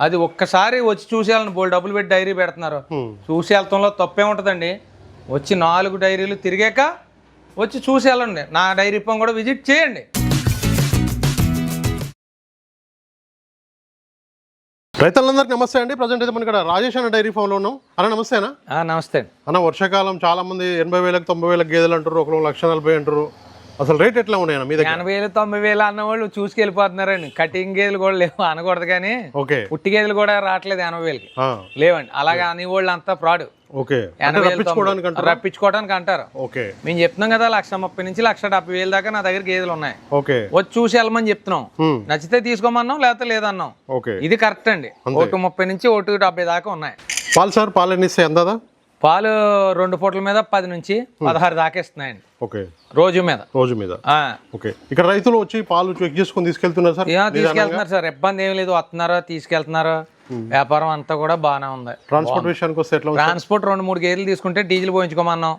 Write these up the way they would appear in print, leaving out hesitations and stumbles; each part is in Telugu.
అది ఒక్కసారి వచ్చి చూసేయాలని బోల్ డబ్బులు పెట్టి డైరీ పెడుతున్నారు. చూసి వెళ్తంలో తప్పే ఉంటుందండి. వచ్చి 4 డైరీలు తిరిగాక వచ్చి చూసి వెళ్ళండి. నా డైరీ ఫామ్ కూడా విజిట్ చేయండి. రైతులందరికీ నమస్తే అండి. ప్రజెంట్ అయితే మనం ఇక్కడ రాజేష్ అన్న డైరీ ఫామ్లో ఉన్నాం. అన్న నమస్తే అన్న. నమస్తే అన్న, వర్షాకాలం చాలా మంది 80,000 90,000 గేదెలు అంటారు, 1,40,000 అంటారు. అసలు రేట్ ఎట్లా ఉన్నాయన్న మీ దగ్గర? 80,000 90,000 అన్న వాళ్ళు చూసుకెళ్ళిపోతున్నారండి. కటింగ్ గేదెలు కూడా లేవు అనకూడదు, కానీ ఓకే పుట్టి గేదెలు కూడా రావట్లేదు 80,000కి లేవండి. అలాగే అని వాళ్ళు అంతా ఫ్రాడ్. ఓకే, రప్పించుకోవడానికి అంటారు. ఓకే, మేము చెప్తున్నాం కదా 1,30,000 నుంచి 1,70,000 దాకా నా దగ్గర గేదెలు ఉన్నాయి. ఓకే, వచ్చి చూసి వెళ్ళమని చెప్తున్నాం. నచ్చితే తీసుకోమన్నాం, లేకపోతే లేదన్నాం. ఓకే, ఇది కరెక్ట్ అండి. 1,30,000 నుంచి 1,70,000 దాకా ఉన్నాయి. పాలు సార్, పాలు ఎన్ని ఇస్తాయి అందాదా? పాలు 2 పూటల మీద 10 నుంచి 16 దాకా ఇస్తున్నాయండి. ఓకే, రోజు మీద. ఓకే, ఇక్కడ రైతులు వచ్చి పాలు చెక్ చేసుకుని తీసుకెళ్తున్నారు సార్? తీసుకెళ్తున్నారు సార్, ఇబ్బంది ఏమి లేదు. వస్తున్నారు, తీసుకెళ్తున్నారు. వ్యాపారం అంతా కూడా బాగానే ఉంది. ట్రాన్స్పోర్ట్ విషయానికి వస్తే ఎట్లా? ట్రాన్స్పోర్ట్ 2-3 గేదెలు తీసుకుంటే డీజిల్ పోయించుకోమన్నాం.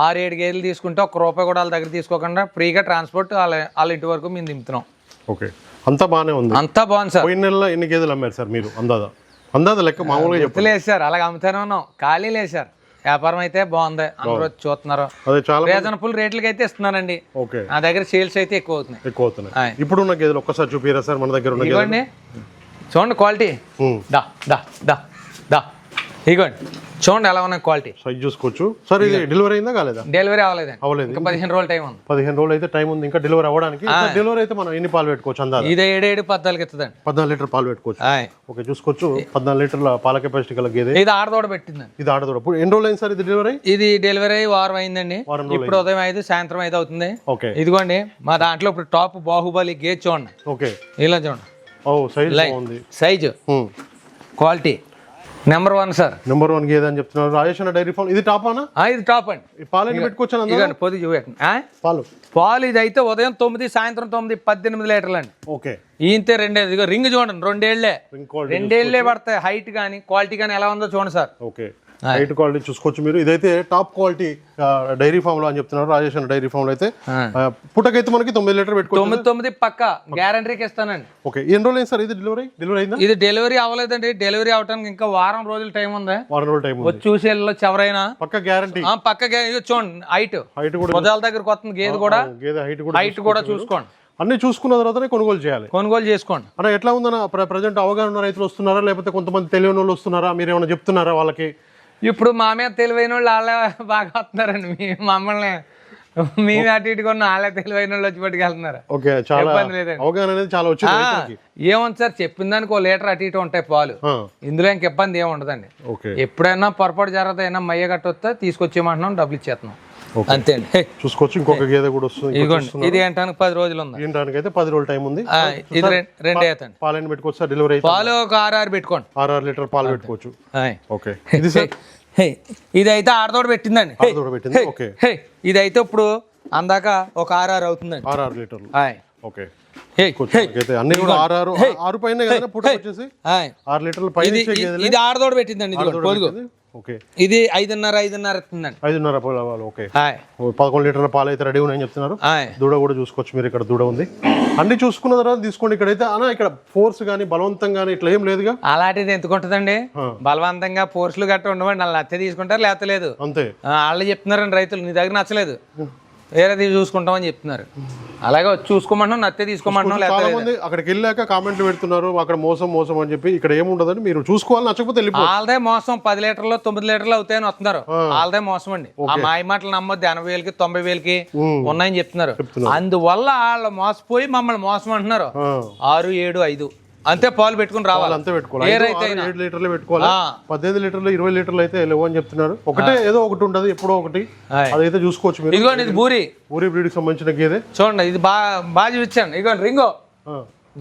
6-7 గేదెలు తీసుకుంటే ₹1 కూడా వాళ్ళ దగ్గర తీసుకోకుండా ఫ్రీగా ట్రాన్స్పోర్ట్ వాళ్ళ ఇంటి వరకు మేము దింపుతున్నాం. ఓకే, అంతా బాగానే ఉంది. అంతా బాగుంది సార్. పోయిన నెలలో ఎన్ని గేదెలు అమ్మారు సార్ మీరు? అందాదా లెక్క మామూలుగా చెప్పలేదు సార్. అలాగే అమ్ముతానే ఉన్నాం, ఖాళీ లేదు సార్. వ్యాపారం అయితే బాగుంది, అందరూ చూస్తున్నారు. రీజనబుల్ రేట్లకి అయితే ఇస్తున్నానండి. నా దగ్గర సేల్స్ అయితే ఎక్కువ అవుతున్నాయి. ఇప్పుడు ఉన్న గేదెలు ఒక్కసారి చూపిరా సార్ మన దగ్గర ఉన్న? ఇదిగోండి, చూడండి క్వాలిటీ. ఇదిగోండి చూడండి ఎలా ఉన్నాయి క్వాలిటీ. సైజ్ చూసుకోవచ్చు సార్. ఇది డెలివరీ అయిందా కాలేదా? డెలివరీ అవ్వలేదు. ఇంకా 15 రోజులు టైం ఉంది. 15 రోజులు అయితే టైం ఉంది ఇంకా డెలివరీ అవ్వడానికి. డెలివరీ అయితే మనం ఎన్ని పాలు పెట్టుకోవచ్చు అందా? ఇది 7-14 ఇస్తుందండి. 14 లీటర్ పాలు పెట్టుకోవచ్చు. ఓకే, చూసుకోవచ్చు. 14 లీటర్ల పాల కెపాసిటీ గల గేదె. ఇది ఆడదోడ పెట్టిందండి. ఇది ఆడదోడ. ఇప్పుడు ఎన్ని రోజులు అయింది సార్ ఇది డెలివరీ? ఇది డెలివరీ వారం అయిందండి. ఇప్పుడు ఉదయం 5 సాయంత్రం 5 అవుతుంది. ఓకే, ఇదిగోండి మా దాంట్లో ఇప్పుడు టాప్ బాహుబలి గేదె చూడండి. ఓకే, ఇలా చూడండి. Size quality number 1 sir. Number 1 గేదె అని చెప్తున్నారు రాజేష్ అన్న డైరీ ఫామ్. ఇది టాప్ అన్న? ఇది టాప్ అండి. పాలు ఎన్ని పెట్టుకోవచ్చు? పాలు ఇది అయితే ఉదయం 9 సాయంత్రం 9 18 లీటర్లు అండి. ఓకే, ఈంతే 2 రింగ్ చూడండి. 2 పడతాయి. హైట్ కానీ క్వాలిటీ కానీ ఎలా ఉందో చూడండి సార్. ఓకే, హైట్ క్వాలిటీ చూసుకోవచ్చు మీరు. ఇదైతే టాప్ క్వాలిటీ డైరీ ఫామ్ లో అని చెప్తున్నారు రాజేష్ అన్న డైరీ ఫామ్ లో. అయితే పుట్టకైతే మనకి 9 లీటర్ పెట్టుకోవచ్చు. 9 పక్క గ్యారంటీకి ఇస్తానండి. ఓకే, ఎన్ని రోజులు అయింది సార్ ఇది డెలివరీ? అయిందా? ఇది డెలివరీ అవ్వలేదండి. డెలివరీ అవడానికి ఇంకా వారం రోజులు టైం ఉంది. వారం రోజులు టైం వచ్చి చూసి వెళ్ళొచ్చు ఎవరైనా. పక్క గ్యారంటీ. చూడండి హైట్ కూడా మొదల దగ్గరకు వస్తుంది. గేదె కూడా హైట్ కూడా చూసుకోండి. అన్ని చూసుకున్న తర్వాతనే కొనుగోలు చేసుకోండి. అన్న ఎట్లా ఉందన్న ప్రజెంట్? అవగాహన ఉన్న రైతులు వస్తున్నారా, లేకపోతే కొంతమంది తెలియని వాళ్ళు వస్తున్నారా? మీరు ఏమైనా చెప్తున్నారా వాళ్ళకి? ఇప్పుడు మా మీద తెలివైన వాళ్ళు వాళ్ళే బాగా వస్తున్నారండి. మమ్మల్ని మేము అటు ఇటు కొన్న వాళ్ళే తెలివైన వాళ్ళు వచ్చి పట్టుకెళ్తున్నారు. ఇబ్బంది లేదండి. ఏముంది సార్, చెప్పిన దానికి 1 లీటర్ అటు ఇటు ఉంటాయి పాలు. ఇందులో ఇంక ఇబ్బంది ఏమి ఉండదండి. ఎప్పుడైనా పొరపాటు జరగదు, అయినా మయ్య గట్టొస్తే తీసుకొచ్చేయమంటున్నాం, డబ్బులు ఇచ్చేస్తున్నాం, అంతే అండి. చూసుకోవచ్చు. ఇంకొక గేదె కూడా వస్తుంది. ఇది ఏంటానికి 10 రోజులు ఉంది. ఏంటానికి అయితే 10 రోజులు టైం ఉంది. ఇది 2 అవుతుంది. పాలు ఎన్ని పెట్టుకోవచ్చు? డెలివరీ పాలు ఒక 6 పెట్టుకోండి. 6 లీటర్ పాలు పెట్టుకోవచ్చు. ఓకే, ఇది అయితే ఆడదోడ పెట్టిందండి. ఇది అయితే ఇప్పుడు అందాక ఒక 6 అవుతుందండి. 6 లీటర్లు. ఓకే, అన్ని కూడా 6 పైన కదా పుట్ట వచ్చేసి 6 లీటర్లు పైన. ఇది ఆడదోడ పెట్టిందండి. ఇది 5.5 ఇస్తుందండి. 5.5. ఓకే, 11 లీటర్ల పాలు అయితే రెడీ ఉన్నాయని చెప్తున్నారు. దూడ కూడా చూసుకోవచ్చు మీరు. ఇక్కడ దూడ ఉంది. అన్ని చూసుకున్న తర్వాత తీసుకోండి. ఇక్కడైతే అన్న ఇక్కడ ఫోర్స్ గానీ బలవంతం గానీ ఇట్లా ఏం లేదుగా? అలాంటిది ఎందుకుంటదండి? బలవంతంగా ఫోర్స్లు గట్ట ఉండవండి. వాళ్ళు నచ్చే తీసుకుంటారు, లేకపోతే లేదు, అంతే. వాళ్ళు చెప్తున్నారండి రైతులు, నీ దగ్గర నచ్చలేదు వేరేది చూసుకుంటామని చెప్తున్నారు. అలాగే చూసుకోమంటున్నాం, నచ్చే తీసుకోమంటున్నాం. లేకపోతే అక్కడికి వెళ్ళాక కామెంట్లు పెడుతున్నారు అక్కడ మోసం అని చెప్పి. ఇక్కడ ఏముండదని మీరు చూసుకోవాలి, నచ్చకపోతే వాళ్ళదే మోసం. 10 లీటర్లు 9 లీటర్లు అవుతాయని వస్తున్నారు. వాళ్ళదే మోసం అండి. ఆ మాయ మాటలు నమ్మొద్దు. 80,000కి 90,000కి ఉన్నాయని చెప్తున్నారు. అందువల్ల వాళ్ళు మోసపోయి మమ్మల్ని మోసం అంటున్నారు. 6, 7, 5 అంతే పాలు పెట్టుకుని రావాలి. అంతే పెట్టుకోవాలి. 7 లీటర్లు పెట్టుకోవాలి. 18 లీటర్లు 20 లీటర్లు అయితే లేవు అని చెప్తున్నారు. ఒకటే ఏదో ఒకటి ఉండదు, ఎప్పుడో ఒకటి. అదైతే చూసుకోవచ్చు మీరు. ఇదిగోండి, ఇది బూరి బ్రీడ్ కి సంబంధించిన గేదె చూడండి. ఇది బాగా చూపించాను. ఇదిగోండి రింగో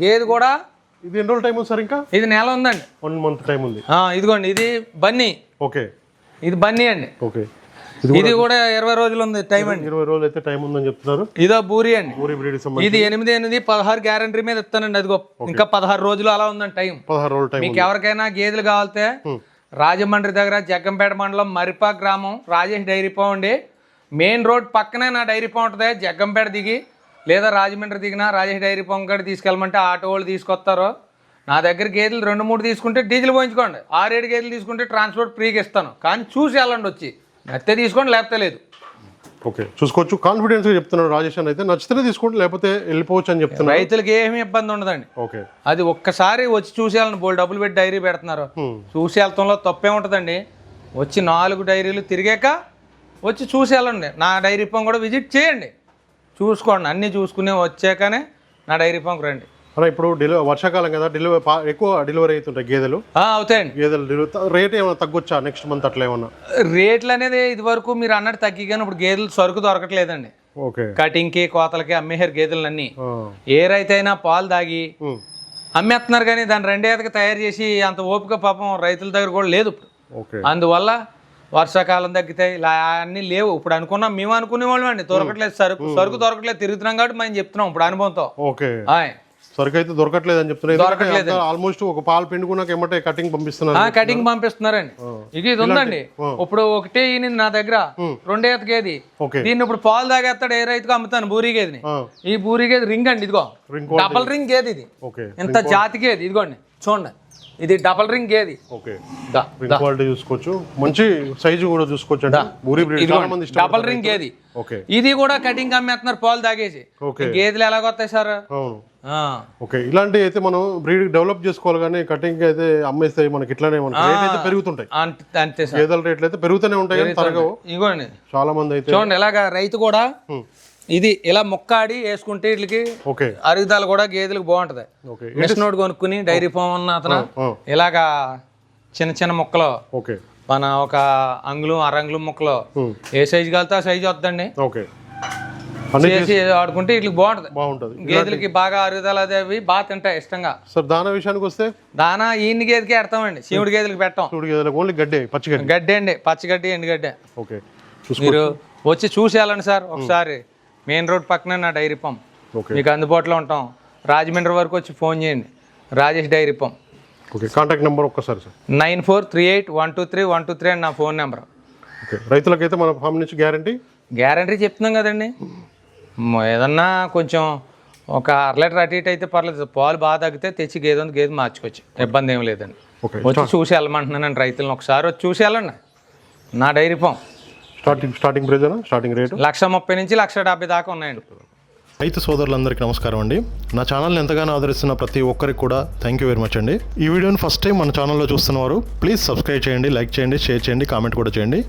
గేదె కూడా. ఇది ఎన్ని రోజులు టైం ఉంది సార్? ఇంకా ఇది నెల ఉందండి. 1 మంత్ టైం ఉంది. ఇదిగోండి, ఇది బన్నీ. ఓకే, ఇది బన్నీ అండి. ఓకే, ఇది కూడా 20 రోజులు ఉంది టైం అండి. 20 రోజులు అయితే టైం ఉందని చెప్తున్నారు. ఇదో బూరి అండి. బూరి బ్రీడ్ ఇది 8 16 గ్యారంటీ మీద ఇస్తానండి. అదిగో ఇంకా 16 రోజులు అలా ఉందండి టైం. 16 రోజులు టైం. మీకు ఎవరికైనా గేదెలు కావాలితే రాజమండ్రి దగ్గర జగ్గంపేట మండలం మరిపా గ్రామం రాజేష్ డైరీ ఫామ్ అండి. మెయిన్ రోడ్ పక్కనే నా డైరీ ఫామ్ ఉంటుంది. జగ్గంపేట దిగి లేదా రాజమండ్రి దిగినా రాజేష్ డైరీ ఫామ్ కాడ తీసుకెళ్ళమంటే ఆటో వాళ్ళు తీసుకొస్తారు. నా దగ్గర గేదెలు 2-3 తీసుకుంటే డీజిల్ పోయించుకోండి, 6-7 గేదెలు తీసుకుంటే ట్రాన్స్పోర్ట్ ఫ్రీగా ఇస్తాను. కానీ చూసి వెళ్ళండి, వచ్చి నచ్చితే తీసుకోండి, లేకపోతే లేదు. ఓకే, చూసుకోవచ్చు. కాన్ఫిడెన్స్గా చెప్తున్నాడు రాజేష్ అని. అయితే నచ్చితే తీసుకోండి, లేకపోతే వెళ్ళిపోవచ్చు అని చెప్తున్నారు. రైతులకి ఏమీ ఇబ్బంది ఉండదండి. ఓకే, అది ఒక్కసారి వచ్చి చూసి వెళ్ళండి. బోల్ డబ్బులు పెట్టి డైరీ పెడుతున్నారు, చూసి వెళ్తాంలో తప్పే ఉంటుందండి. వచ్చి 4 డైరీలు తిరిగాక వచ్చి చూసి వెళ్ళండి. నా డైరీ ఫామ్ కూడా విజిట్ చేయండి, చూసుకోండి. అన్నీ చూసుకుని వచ్చాకనే నా డైరీ ఫామ్కి రండి. అలా ఇప్పుడు వర్షాకాలం కదా, ఎక్కువ డెలివరీ అవుతుంటాయి గేదెలు. అవుతాయండి. గేదెలు రేట్ ఏమైనా తగ్గొచ్చా నెక్స్ట్ మంత్ అట్లా ఏమన్నా? రేట్లు అనేది ఇది వరకు మీరు అన్నట్టు తగ్గి, కానీ ఇప్పుడు గేదెలు సరుకు దొరకట్లేదండి. ఓకే, కటింగ్కి కోతలకి అమ్మేహారు గేదెలన్నీ. ఏ రైతు అయినా పాలు తాగి అమ్మేస్తున్నారు, కానీ దాన్ని 2 ఏళ్ళకి తయారు చేసి అంత ఓపిక పాపం రైతుల దగ్గర కూడా లేదు ఇప్పుడు. అందువల్ల వర్షాకాలం తగ్గితాయి, ఇలా అన్నీ లేవు. ఇప్పుడు అనుకున్నాం, మేము అనుకునే వాళ్ళం అండి, దొరకట్లేదు సరుకు దొరకట్లేదు, తిరుగుతున్నాం కాబట్టి మనం చెప్తున్నాం ఇప్పుడు అనుభవంతో. ఓకే, సరుకు అయితే దొరకట్లేదు అని చెప్తున్నారు. ఆల్మోస్ట్ ఒక పాలు పిండుకున్నాక ఏమంటే కటింగ్ పంపిస్తున్నారు. కటింగ్ పంపిస్తున్నారండి. ఇది ఉందండి, ఇప్పుడు ఒకటే ఈయన నా దగ్గర 2 ఏళ్ళ గేది. దీన్ని ఇప్పుడు పాలు తాగేస్తాడు, ఏ రైతుకు అమ్ముతాను బూరి గేదిని. ఈ బూరి గేది రింగ్ అండి, ఇదిగో డబల్ రింగ్ గేది ఇది. ఇంత జాతి గేది, ఇదిగోండి చూడండి, ఇది డబల్ రింగ్ గేది. ఓకే, క్వాలిటీ చూసుకోవచ్చు, మంచి సైజు కూడా చూసుకోవచ్చు అండి. డబల్ రింగ్ గేది. ఇది కూడా కటింగ్ అమ్మేస్తున్నారు పాలు తాగేసి. గేదెలు ఎలాగొస్తాయి సార్? ఓకే, ఇలాంటివి అయితే మనం బ్రీడ్ డెవలప్ చేసుకోవాలి, కానీ కటింగ్ అయితే అమ్మేస్తాయి మనకి. ఇట్లానే పెరుగుతుంటాయి అంతే సార్, గేదెల రేట్లు అయితే పెరుగుతూనే ఉంటాయి. ఇదిగోండి చాలా మంది అయితే చూడండి, ఇలాగా రైతు కూడా ఇది ఇలా మొక్కాడి వేసుకుంటే వీటికి అరుగుదల కూడా గేదెలకు బాగుంటది. మిషన్ నోట్ కొనుక్కుని డైరీ ఫామ్ ఉన్న అతను ఇలాగా చిన్న చిన్న మొక్కలు, మన ఒక అంగుళం 1/2 అంగుళం మొక్కలు ఏ సైజు కలితే ఆ సైజు వద్దండి, చేసి ఆడుకుంటే వీటికి బాగుంటది. గేదెలకి బాగా అరుగుదల అవి బాగా తింటాయి ఇష్టంగా. సార్ దానా విషయానికి వస్తే, దానా ఈయన గేదెకి పెడతామండి, శివుడి గేదెలకి పెట్టాం. ఓన్లీ గడ్డి, పచ్చిగడ్డి. గడ్డి అండి, పచ్చిగడ్డి, ఎండుగడ్డి. ఓకే, మీరు వచ్చి చూసి వెళ్ళండి సార్ ఒకసారి. మెయిన్ రోడ్ పక్కన నా డైరీ ఫామ్, మీకు అందుబాటులో ఉంటాం. రాజమండ్రి వరకు వచ్చి ఫోన్ చేయండి, Rajesh dairy farm. Okay, contact number ఒక్కసారి సార్. 9438123123 అని నా ఫోన్ నెంబర్. ఓకే, రైతులకైతే మన ఫామ్ నుంచి గ్యారంటీ చెప్తున్నాం కదండి. ఏదన్నా కొంచెం ఒక 1/2 లీటర్ అటు ఇటు అయితే పర్లేదు, పాలు బాగా తగ్గితే తెచ్చి గేదె మార్చుకోవచ్చు, ఇబ్బంది ఏమి లేదండి. వచ్చి చూసి వెళ్ళమంటున్నానండి రైతులను, ఒకసారి వచ్చి చూసి వెళ్ళండి. నా dairy farm starting price starting rate 1,30,000 నుంచి 1,70,000 దాకా ఉన్నాయండి. రైతు సోదరులందరికీ నమస్కారం అండి. నా ఛానల్ని ఎంతగానో ఆదరిస్తున్న ప్రతి ఒక్కరికి కూడా థ్యాంక్ యూ వెరీ మచ్ అండి. ఈ వీడియోని ఫస్ట్ టైం మన ఛానల్లో చూస్తున్నవారు ప్లీజ్ సబ్స్క్రైబ్ చేయండి, లైక్ చేయండి, షేర్ చేయండి, కామెంట్ కూడా చేయండి.